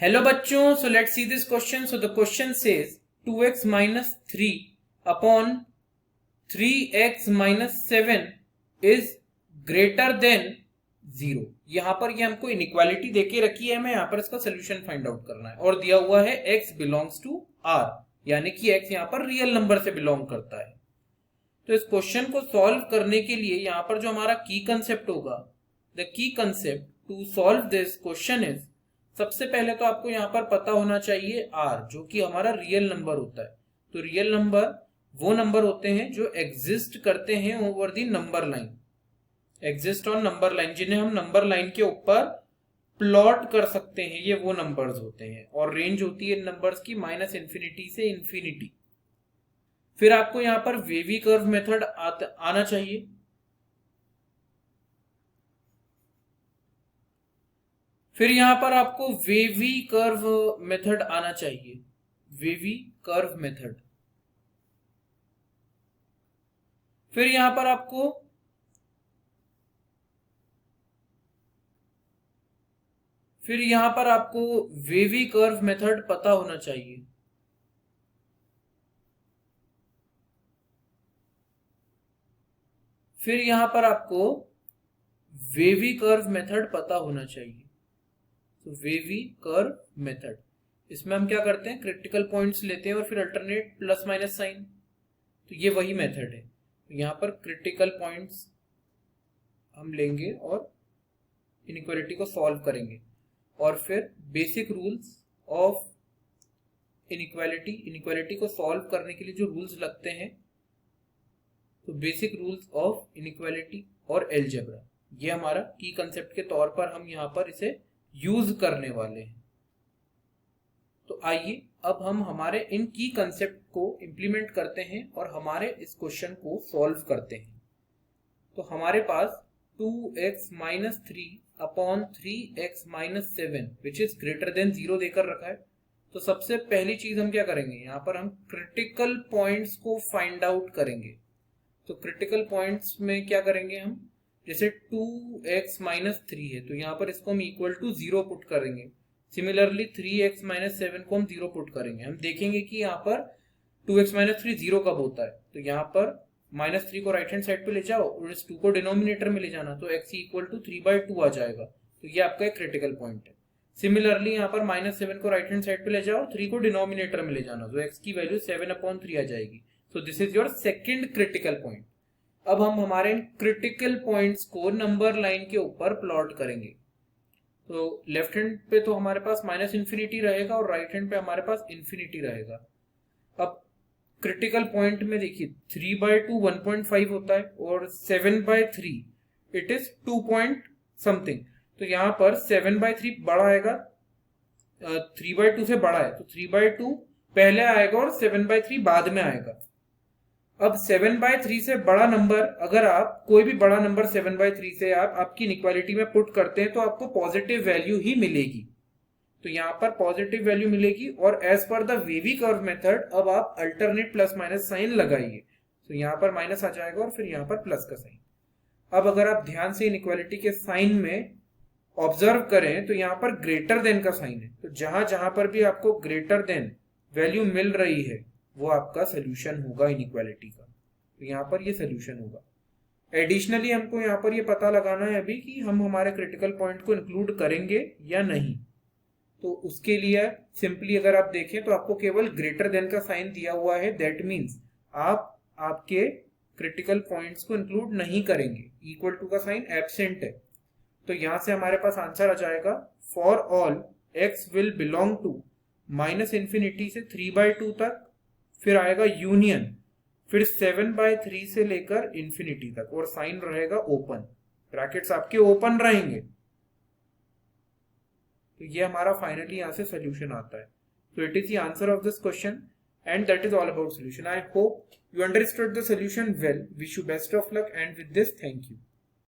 Hello बच्चों, so let's see this question. So the question says 2x minus 3 upon 3x minus 7 is greater than 0. यहां पर ये हमको inequality देके रखी है, हमें यहां पर इसका सोल्यूशन फाइंड आउट करना है और दिया हुआ है x बिलोंग्स टू r, यानी कि x यहां पर रियल नंबर से बिलोंग करता है. तो इस क्वेश्चन को सॉल्व करने के लिए यहां पर जो हमारा की कंसेप्ट होगा, the key concept to solve this question is, सबसे पहले तो आपको यहाँ पर पता होना चाहिए r, जो कि हमारा रियल नंबर होता है. तो रियल नंबर वो नंबर होते हैं जो एग्जिस्ट करते हैं over the number line, exist on number line, जिन्हें हम नंबर लाइन के ऊपर प्लॉट कर सकते हैं. ये वो नंबर्स होते हैं और रेंज होती है नंबर्स की -इंफिनिटी से इंफिनिटी. फिर आपको यहाँ पर वेवी कर्व मेथड आना चाहिए. फिर यहां पर आपको वेवी कर्व मेथड आना चाहिए, वेवी कर्व मेथड. फिर यहां पर आपको वेवी कर्व मेथड पता होना चाहिए. फिर यहां पर आपको वेवी कर्व मेथड पता होना चाहिए. तो वेवी कर्व मेथड, इसमें हम क्या करते हैं, क्रिटिकल पॉइंट्स लेते हैं और फिर अल्टरनेट प्लस माइनस साइन. तो ये वही मेथड है. तो यहाँ पर क्रिटिकल पॉइंट्स हम लेंगे और इनइक्वालिटी को सॉल्व करेंगे और फिर बेसिक रूल्स ऑफ इनइक्वालिटी को सॉल्व करने के लिए जो रूल्स लगते हैं, तो बेसिक रूल्स ऑफ इनइक्वालिटी और एलजेब्रा, ये हमारा की कंसेप्ट के तौर पर हम यहाँ पर इसे यूज करने वाले हैं. तो आइए अब हम हमारे इन की कंसेप्ट को इंप्लीमेंट करते हैं और हमारे इस क्वेश्चन को सॉल्व करते हैं. तो हमारे पास 2x minus 3 upon 3x minus 7 which is greater than 0 देकर रखा है. तो सबसे पहली चीज हम क्या करेंगे, यहाँ पर हम क्रिटिकल पॉइंट्स को फाइंड आउट करेंगे. तो क्रिटिकल पॉइंट्स में क्या करेंगे हम, जैसे 2x minus 3 है तो यहाँ पर इसको हम इक्वल टू 0 पुट करेंगे. सिमिलरली 3x minus 7 को हम 0 पुट करेंगे. हम देखेंगे कि यहाँ पर 2x minus 3 0 कब होता है. तो यहाँ पर -3 को राइट हैंड साइड पे ले जाओ और इस 2 को डिनोमिनेटर में ले जाना, तो x इक्वल टू 3/2 आ जाएगा. तो ये आपका एक क्रिटिकल पॉइंट है. सिमिलरली यहाँ पर -7 को राइट हैंड साइड पे ले जाओ, 3 को डिनोमिनेटर में ले जाना, तो x की वैल्यू 7/3 आ जाएगी. So this is your second critical point. अब हम हमारे क्रिटिकल पॉइंट्स को नंबर लाइन के ऊपर प्लॉट करेंगे. तो लेफ्ट हैंड पे तो हमारे पास -इंफिनिटी रहेगा और राइट हैंड पे हमारे पास इंफिनिटी रहेगा. अब क्रिटिकल पॉइंट में देखिए 3/2 1.5 होता है और 7/3 इट इज 2 पॉइंट समथिंग. तो यहाँ पर 7/3 बड़ा आएगा, 3/2 से बड़ा है, तो 3/2 पहले आएगा और 7/3 बाद में आएगा. अब 7/3 से बड़ा नंबर, अगर आप कोई भी बड़ा नंबर 7/3 से आप आपकी इनइक्वालिटी में पुट करते हैं तो आपको पॉजिटिव वैल्यू ही मिलेगी. तो यहाँ पर पॉजिटिव वैल्यू मिलेगी और as per the wavy curve method अब आप अल्टरनेट प्लस माइनस साइन लगाइए. तो यहाँ पर माइनस आ जाएगा और फिर यहाँ पर प्लस का साइन. अब अगर आप ध्यान से इनइक्वालिटी के साइन में ऑब्जर्व करें तो यहाँ पर ग्रेटर देन का साइन है. तो जहां जहां पर भी आपको ग्रेटर देन वैल्यू मिल रही है वो आपका सोल्यूशन होगा इनइक्वालिटी का. तो यहाँ पर ये सोल्यूशन होगा. एडिशनली हमको यहाँ पर ये पता लगाना है अभी कि हम हमारे क्रिटिकल पॉइंट को इंक्लूड करेंगे या नहीं. तो उसके लिए सिंपली अगर आप देखें तो आपको केवल ग्रेटर देन का साइन दिया हुआ है, दैट मीन्स आप आपके क्रिटिकल पॉइंट्स को इंक्लूड नहीं करेंगे. इक्वल टू का साइन एब्सेंट है. तो यहां से हमारे पास आंसर आ जाएगा, for all x will belong to -infinity से 3/2 तक, फिर आएगा यूनियन, फिर 7/3 से लेकर इंफिनिटी तक, और साइन रहेगा ओपन, ब्रैकेट्स आपके ओपन रहेंगे. तो ये हमारा फाइनली यहां से सोल्यूशन आता है. तो it is the answer of this question and that is all about solution. I hope you understood the solution well. Wish you best of luck and with this thank you.